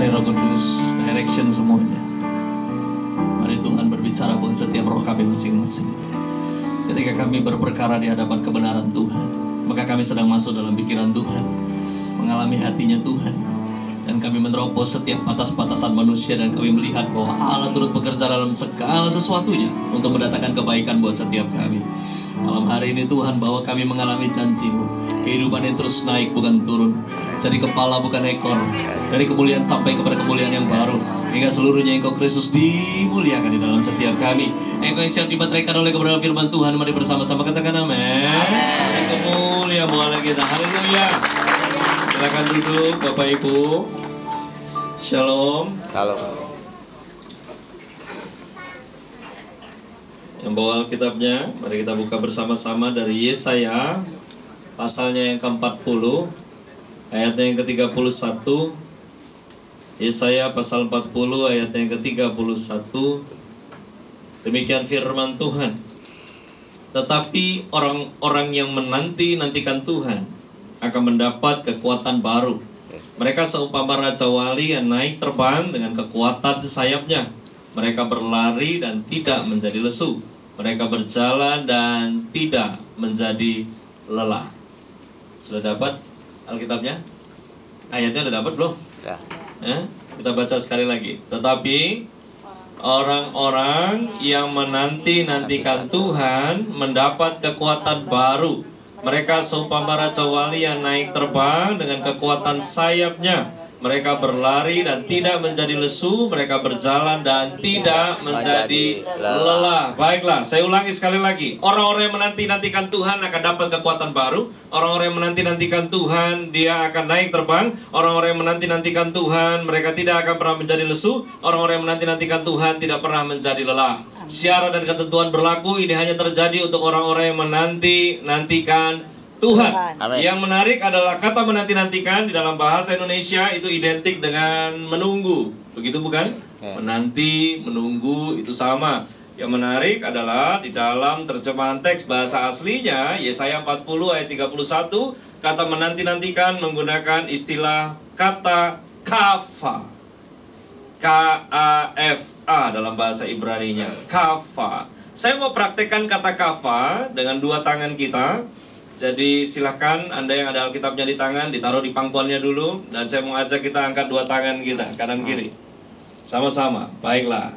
Mari Roh Kudus direction semuanya. Mari Tuhan berbicara buat setiap roh kami masing-masing. Ketika kami berperkara di hadapan kebenaran Tuhan, maka kami sedang masuk dalam pikiran Tuhan, mengalami hatinya Tuhan, dan kami menerobos setiap batas-batasan manusia, dan kami melihat bahwa Allah turut bekerja dalam segala sesuatunya untuk mendatangkan kebaikan buat setiap kami. Malam hari ini Tuhan, bahwa kami mengalami janji-Mu, kehidupan yang terus naik bukan turun, jadi kepala bukan ekor, dari kemuliaan sampai kepada kemuliaan yang baru, hingga seluruhnya Engkau Kristus dimuliakan di dalam setiap kami. Engkau yang siap dibateraikan oleh kebenaran firman Tuhan. Mari bersama-sama katakan amin. Kemuliaan Tuhan kita, haleluya. Silakan duduk Bapak Ibu. Shalom. Halo. Yang bawa Alkitabnya, mari kita buka bersama-sama dari Yesaya pasalnya yang ke-40, ayatnya yang ke-31. Yesaya pasal 40 ayatnya yang ke-31. Demikian firman Tuhan. Tetapi orang-orang yang menanti-nantikan Tuhan akan mendapat kekuatan baru. Mereka seumpama raja wali yang naik terbang dengan kekuatan sayapnya. Mereka berlari dan tidak menjadi lesu. Mereka berjalan dan tidak menjadi lelah. Sudah dapat Alkitabnya? Ayatnya sudah dapat belum? Ya. Kita baca sekali lagi. Tetapi orang-orang yang menanti-nantikan Tuhan mendapat kekuatan baru. Mereka seumpama raja wali yang naik terbang dengan kekuatan sayapnya. Mereka berlari dan tidak menjadi lesu. Mereka berjalan dan tidak menjadi lelah. Baiklah, saya ulangi sekali lagi. Orang-orang yang menanti-nantikan Tuhan akan dapat kekuatan baru. Orang-orang yang menanti-nantikan Tuhan, dia akan naik terbang. Orang-orang yang menanti-nantikan Tuhan, mereka tidak akan pernah menjadi lesu. Orang-orang yang menanti-nantikan Tuhan tidak pernah menjadi lelah. Syarat dan ketentuan berlaku ini hanya terjadi untuk orang-orang yang menanti-nantikan Tuhan. Amin. Yang menarik adalah kata menanti-nantikan di dalam bahasa Indonesia itu identik dengan menunggu. Begitu bukan? Ya. Menanti, menunggu itu sama. Yang menarik adalah di dalam terjemahan teks bahasa aslinya Yesaya 40 ayat 31, kata menanti-nantikan menggunakan istilah kata kafa. K-A-F-A dalam bahasa Ibraninya. Kafa. Saya mau praktekkan kata kafa dengan dua tangan kita. Jadi silakan Anda yang ada Alkitabnya di tangan, ditaruh di pangkuannya dulu. Dan saya mau ajak kita angkat dua tangan kita, kanan kiri. Sama-sama, baiklah.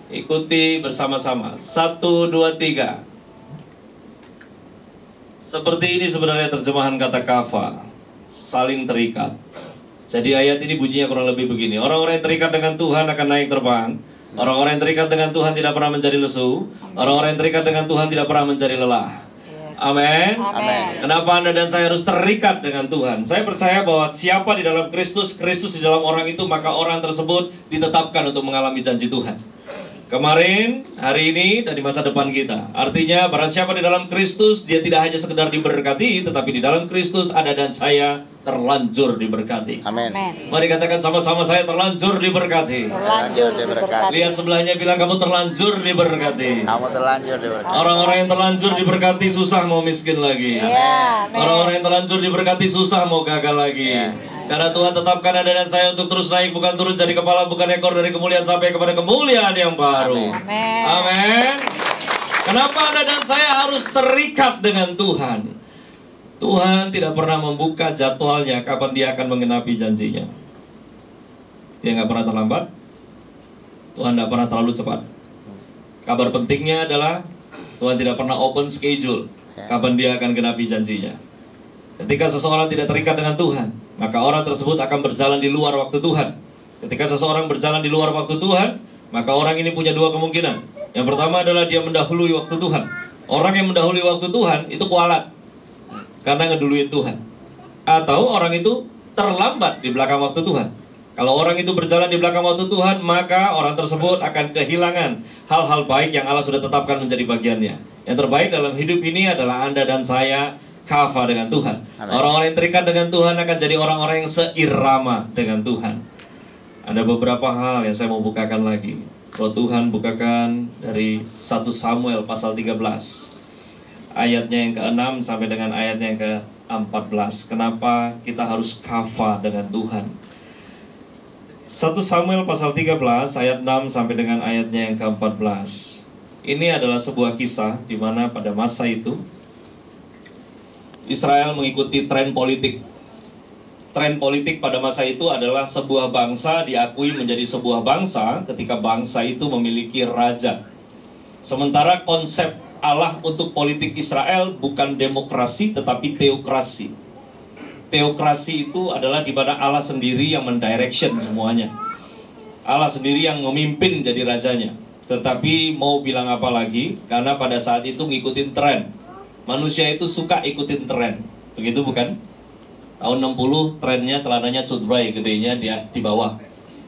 Ikuti bersama-sama. 1, 2, 3. Seperti ini sebenarnya terjemahan kata kafa. Saling terikat. Jadi ayat ini bunyinya kurang lebih begini. Orang-orang yang terikat dengan Tuhan akan naik terbang. Orang-orang yang terikat dengan Tuhan tidak pernah menjadi lesu. Orang-orang yang terikat dengan Tuhan tidak pernah menjadi lelah. Amin. Kenapa Anda dan saya harus terikat dengan Tuhan? Saya percaya bahwa siapa di dalam Kristus, Kristus di dalam orang itu, maka orang tersebut ditetapkan untuk mengalami janji Tuhan. Kemarin, hari ini, dan di masa depan kita. Artinya, barang siapa di dalam Kristus, dia tidak hanya sekedar diberkati, tetapi di dalam Kristus Anda dan saya terlanjur diberkati. Amin. Mari katakan sama-sama, saya terlanjur diberkati. Terlanjur diberkati. Lihat sebelahnya, bilang kamu terlanjur diberkati. Kamu terlanjur diberkati. Orang-orang yang terlanjur diberkati susah mau miskin lagi. Orang-orang yang terlanjur diberkati susah mau gagal lagi. Karena Tuhan tetapkan Anda dan saya untuk terus naik, bukan turun, jadi kepala bukan ekor, dari kemuliaan sampai kepada kemuliaan yang baru. Amin. Kenapa Anda dan saya harus terikat dengan Tuhan? Tuhan tidak pernah membuka jadwalnya kapan dia akan menggenapi janjinya. Dia nggak pernah terlambat. Tuhan tidak pernah terlalu cepat. Kabar pentingnya adalah Tuhan tidak pernah open schedule kapan dia akan genapi janjinya. Ketika seseorang tidak terikat dengan Tuhan, maka orang tersebut akan berjalan di luar waktu Tuhan. Ketika seseorang berjalan di luar waktu Tuhan, maka orang ini punya dua kemungkinan. Yang pertama adalah dia mendahului waktu Tuhan. Orang yang mendahului waktu Tuhan itu kualat karena ngeduluin Tuhan. Atau orang itu terlambat di belakang waktu Tuhan. Kalau orang itu berjalan di belakang waktu Tuhan, maka orang tersebut akan kehilangan hal-hal baik yang Allah sudah tetapkan menjadi bagiannya. Yang terbaik dalam hidup ini adalah Anda dan saya kafa dengan Tuhan. Orang-orang yang terikat dengan Tuhan akan jadi orang-orang yang seirama dengan Tuhan. Ada beberapa hal yang saya mau bukakan lagi. Kalau Tuhan bukakan dari 1 Samuel pasal 13, ayatnya yang ke-6 sampai dengan ayatnya yang ke-14. Kenapa kita harus kafa dengan Tuhan? 1 Samuel pasal 13 ayat 6 sampai dengan ayatnya yang ke-14. Ini adalah sebuah kisah di mana pada masa itu Israel mengikuti tren politik. Tren politik pada masa itu adalah sebuah bangsa diakui menjadi sebuah bangsa ketika bangsa itu memiliki raja. Sementara konsep Allah untuk politik Israel bukan demokrasi tetapi teokrasi. Teokrasi itu adalah di mana Allah sendiri yang mendirection semuanya. Allah sendiri yang memimpin jadi rajanya. Tetapi mau bilang apa lagi? Karena pada saat itu ngikutin tren. Manusia itu suka ikutin tren. Begitu bukan? Tahun 60 trennya celananya cutbray, gedenya dia di bawah.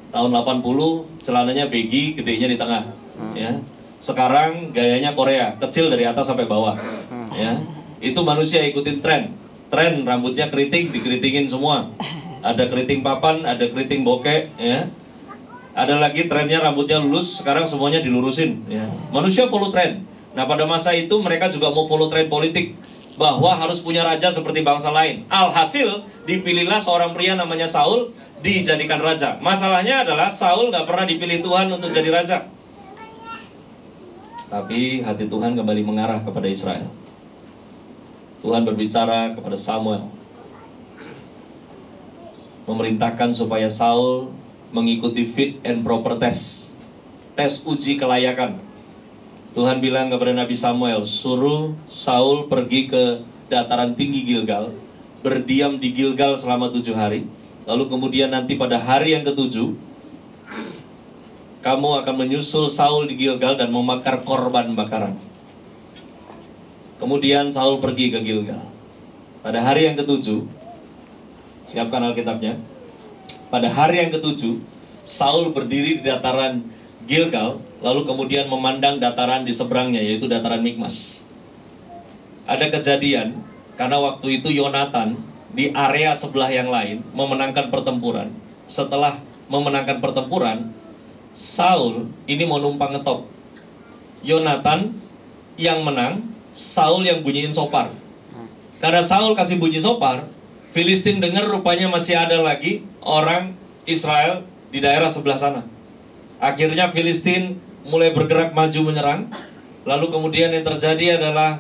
Tahun 80 celananya baggy, gedenya di tengah. Ya. Sekarang gayanya Korea, kecil dari atas sampai bawah. Ya. Itu manusia ikutin tren. Tren rambutnya keriting, dikeritingin semua. Ada keriting papan, ada keriting bokeh, ya. Ada lagi trennya rambutnya lurus, sekarang semuanya dilurusin, ya. Manusia follow tren. Nah, pada masa itu mereka juga mau follow tren politik bahwa harus punya raja seperti bangsa lain. Alhasil dipilihlah seorang pria namanya Saul dijadikan raja. Masalahnya adalah Saul nggak pernah dipilih Tuhan untuk jadi raja. Tapi hati Tuhan kembali mengarah kepada Israel. Tuhan berbicara kepada Samuel, memerintahkan supaya Saul mengikuti fit and proper test, tes uji kelayakan. Tuhan bilang kepada Nabi Samuel, suruh Saul pergi ke dataran tinggi Gilgal, berdiam di Gilgal selama 7 hari. Lalu kemudian nanti pada hari yang ke-7, kamu akan menyusul Saul di Gilgal dan membakar korban bakaran. Kemudian Saul pergi ke Gilgal. Pada hari yang ke-7, siapkan Alkitabnya. Pada hari yang ke-7, Saul berdiri di dataran Gilgal, lalu kemudian memandang dataran di seberangnya, yaitu dataran Mikmas. Ada kejadian, karena waktu itu Yonatan di area sebelah yang lain memenangkan pertempuran. Setelah memenangkan pertempuran, Saul ini mau numpang ngetop. Yonatan yang menang, Saul yang bunyiin sopar. Karena Saul kasih bunyi sopar, Filistin dengar rupanya masih ada lagi orang Israel di daerah sebelah sana. Akhirnya Filistin mulai bergerak maju menyerang. Lalu kemudian yang terjadi adalah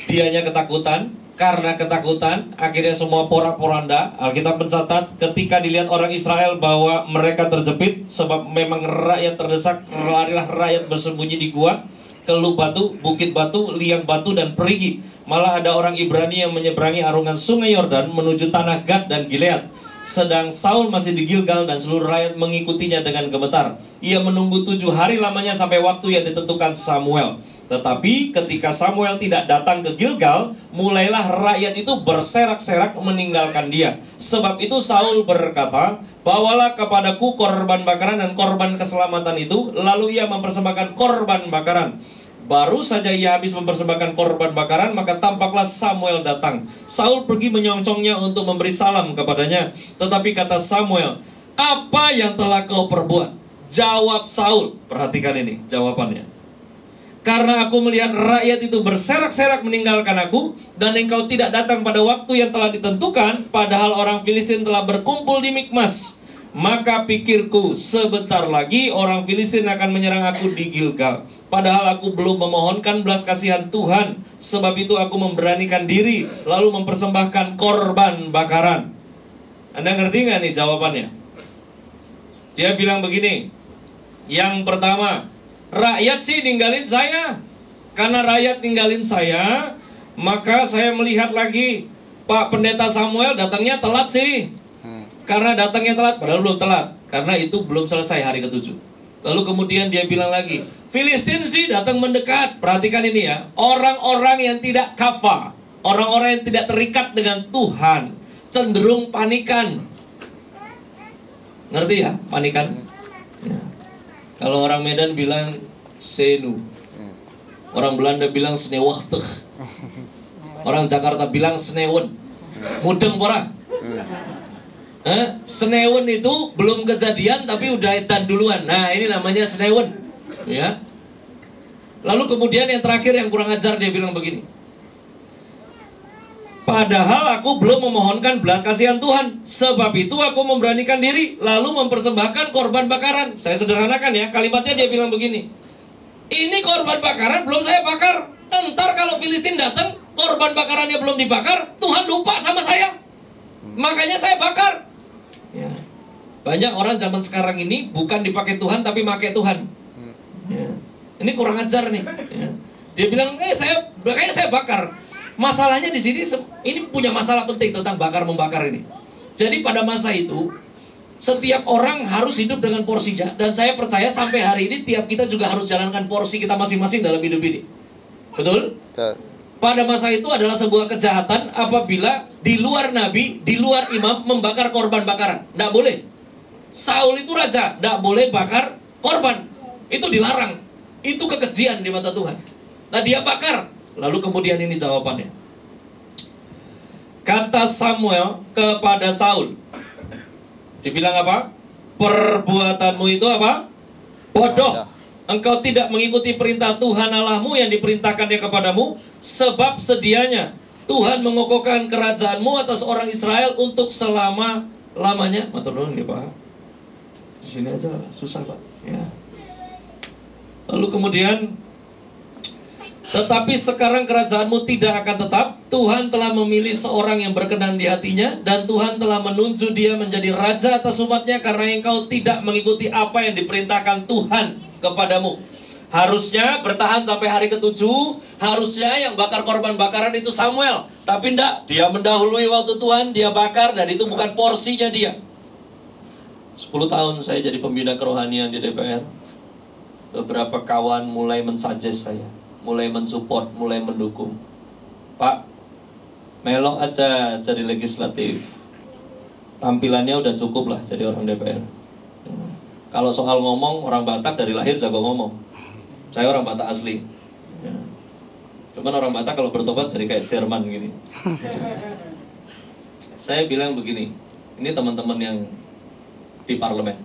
dianya ketakutan. Karena ketakutan akhirnya semua porak-poranda. Alkitab mencatat ketika dilihat orang Israel bahwa mereka terjepit, sebab memang rakyat terdesak, larilah rakyat bersembunyi di gua, keluh batu, bukit batu, liang batu, dan perigi. Malah ada orang Ibrani yang menyeberangi arungan sungai Yordan menuju tanah Gad dan Gilead. Sedang Saul masih di Gilgal dan seluruh rakyat mengikutinya dengan gemetar. Ia menunggu 7 hari lamanya sampai waktu yang ditentukan Samuel. Tetapi ketika Samuel tidak datang ke Gilgal, mulailah rakyat itu berserak-serak meninggalkan dia. Sebab itu Saul berkata, bawalah kepadaku korban bakaran dan korban keselamatan itu. Lalu ia mempersembahkan korban bakaran. Baru saja ia habis mempersembahkan korban bakaran, maka tampaklah Samuel datang. Saul pergi menyongsongnya untuk memberi salam kepadanya. Tetapi kata Samuel, apa yang telah kau perbuat? Jawab Saul. Perhatikan ini jawabannya. Karena aku melihat rakyat itu berserak-serak meninggalkan aku, dan engkau tidak datang pada waktu yang telah ditentukan, padahal orang Filistin telah berkumpul di Mikmas. Maka pikirku, sebentar lagi orang Filistin akan menyerang aku di Gilgal. Padahal aku belum memohonkan belas kasihan Tuhan. Sebab itu aku memberanikan diri, lalu mempersembahkan korban bakaran. Anda ngerti nggak nih jawabannya? Dia bilang begini. Yang pertama, rakyat sih ninggalin saya. Karena rakyat ninggalin saya, maka saya melihat lagi, Pak Pendeta Samuel datangnya telat sih. Karena datangnya telat, padahal belum telat. Karena itu belum selesai hari ke-7. Lalu kemudian dia bilang lagi, Filistin sih datang mendekat. Perhatikan ini ya, orang-orang yang tidak kafa, orang-orang yang tidak terikat dengan Tuhan, cenderung panikan. Ngerti ya, panikan? Ya. Kalau orang Medan bilang senu, orang Belanda bilang snewachteg, orang Jakarta bilang snewen. Mudeng pora. Senewen itu belum kejadian tapi udah edan duluan. Nah, ini namanya senewen, ya. Lalu kemudian yang terakhir yang kurang ajar, dia bilang begini, Padahal aku belum memohonkan belas kasihan Tuhan. Sebab itu aku memberanikan diri, lalu mempersembahkan korban bakaran. Saya sederhanakan ya, kalimatnya dia bilang begini. Ini korban bakaran belum saya bakar. Entar kalau Filistin datang, korban bakarannya belum dibakar, Tuhan lupa sama saya. Makanya saya bakar. Ya. Banyak orang zaman sekarang ini bukan dipakai Tuhan, tapi pakai Tuhan. Ya. Ini kurang ajar nih. Ya. Dia bilang, makanya saya bakar. Masalahnya di sini, ini punya masalah penting tentang bakar-membakar ini. Jadi pada masa itu, setiap orang harus hidup dengan porsinya. Dan saya percaya sampai hari ini, tiap kita juga harus jalankan porsi kita masing-masing dalam hidup ini. Betul? Betul. Pada masa itu adalah sebuah kejahatan apabila di luar nabi, di luar imam, membakar korban bakaran. Tidak boleh. Saul itu raja, tidak boleh bakar korban. Itu dilarang. Itu kekejian di mata Tuhan. Nah dia bakar. Lalu kemudian ini jawabannya. Kata Samuel kepada Saul. Dibilang apa? Perbuatanmu itu apa? Bodoh. Engkau tidak mengikuti perintah Tuhan Allahmu yang diperintahkannya kepadamu. Sebab sedianya Tuhan mengokohkan kerajaanmu atas orang Israel untuk selama-lamanya. Matur nuwun nggih Pak. Di sini aja susah Pak. Ya. Lalu kemudian, tetapi sekarang kerajaanmu tidak akan tetap. Tuhan telah memilih seorang yang berkenan di hatinya, dan Tuhan telah menunjuk dia menjadi raja atas umatnya, karena engkau tidak mengikuti apa yang diperintahkan Tuhan kepadamu. Harusnya bertahan sampai hari ke-7. Harusnya yang bakar korban bakaran itu Samuel. Tapi enggak, dia mendahului waktu Tuhan, dia bakar, dan itu bukan porsinya dia. 10 tahun saya jadi pembina kerohanian di DPR. Beberapa kawan mulai mensuggest saya, mulai mensupport, mulai mendukung. Pak, melok aja jadi legislatif. Tampilannya udah cukup lah jadi orang DPR. Kalau soal ngomong, orang Batak dari lahir jago ngomong. Saya orang Batak asli. Cuman orang Batak kalau bertobat jadi kayak Jerman gini. Saya bilang begini, ini teman-teman yang di parlemen.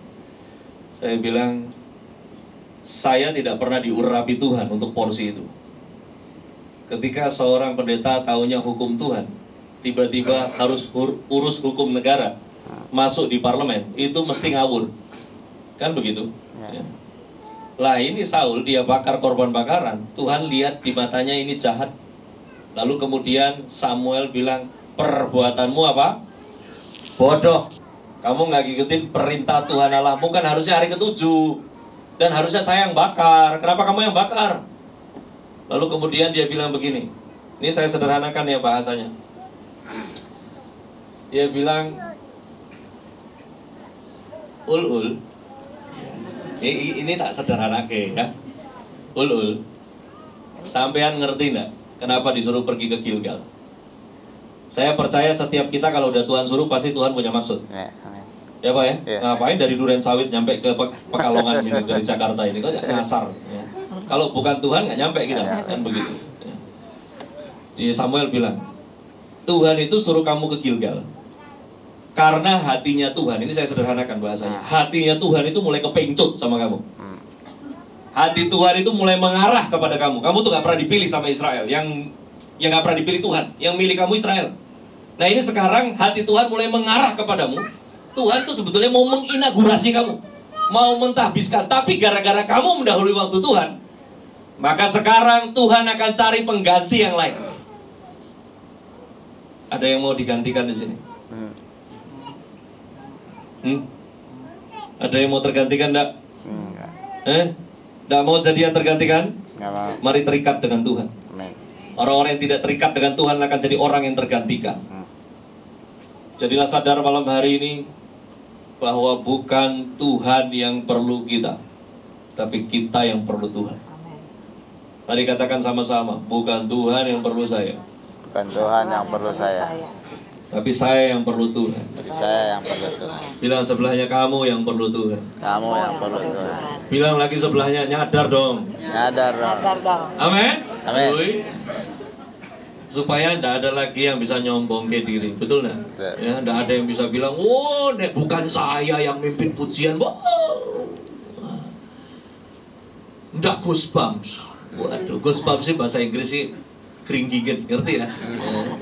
Saya bilang, saya tidak pernah diurapi Tuhan untuk porsi itu. Ketika seorang pendeta taunya hukum Tuhan, tiba-tiba harus urus hukum negara, masuk di parlemen, itu mesti ngawur. Kan begitu? Ya. Lah ini Saul, dia bakar korban bakaran. Tuhan lihat di matanya ini jahat. Lalu kemudian Samuel bilang, perbuatanmu apa? Bodoh. Kamu nggak ngikutin perintah Tuhan Allahmu, kan harusnya hari ke-7. Dan harusnya saya yang bakar. Kenapa kamu yang bakar? Lalu kemudian dia bilang begini. Ini saya sederhanakan ya bahasanya. Dia bilang, Ul. Ini tak sederhanake ya. Ul. Sampean ngerti nggak kenapa disuruh pergi ke Gilgal? Saya percaya setiap kita kalau udah Tuhan suruh pasti Tuhan punya maksud. Ya Pak ya? Yeah. Ngapain dari Duren Sawit nyampe ke Pekalongan sini dari Jakarta ini kan ngasar. Ya. Kalau bukan Tuhan nggak nyampe kita, kan begitu. Ya. Di Samuel bilang, Tuhan itu suruh kamu ke Gilgal karena hatinya Tuhan. Ini saya sederhanakan bahasanya. Hatinya Tuhan itu mulai kepencut sama kamu. Hati Tuhan itu mulai mengarah kepada kamu. Kamu tuh nggak pernah dipilih sama Israel. Yang nggak pernah dipilih Tuhan. Yang milih kamu Israel. Nah ini sekarang hati Tuhan mulai mengarah kepadamu. Tuhan tuh sebetulnya mau menginaugurasi kamu, mau mentahbiskan. Tapi gara-gara kamu mendahului waktu Tuhan, maka sekarang Tuhan akan cari pengganti yang lain. Ada yang mau digantikan di sini? Ada yang mau tergantikan enggak? Enggak mau jadi yang tergantikan? Mari terikat dengan Tuhan. Orang-orang yang tidak terikat dengan Tuhan akan jadi orang yang tergantikan. Jadilah sadar malam hari ini bahwa bukan Tuhan yang perlu kita, tapi kita yang perlu Tuhan. Mari katakan sama-sama, bukan Tuhan yang perlu saya. Bukan Tuhan yang perlu saya. Tapi saya yang perlu Tuhan. Saya yang perlu Tuhan. Bilang sebelahnya, kamu yang perlu Tuhan. Kamu yang perlu Tuhan. Bilang lagi sebelahnya, nyadar dong. Nyadar dong. Amin. Amin. Supaya tidak ada lagi yang bisa nyombong ke diri, betul nggak? Ya, tidak ada yang bisa bilang, oh, nek bukan saya yang mimpin pujian, wow. Nggak goosebumps. Waduh, goosebumps sih bahasa Inggris sih keringgingan, ngerti ya?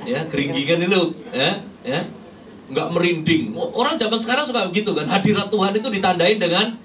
Ya, keringgingan itu, ya, nggak merinding. Orang zaman sekarang suka begitu kan, hadirat Tuhan itu ditandain dengan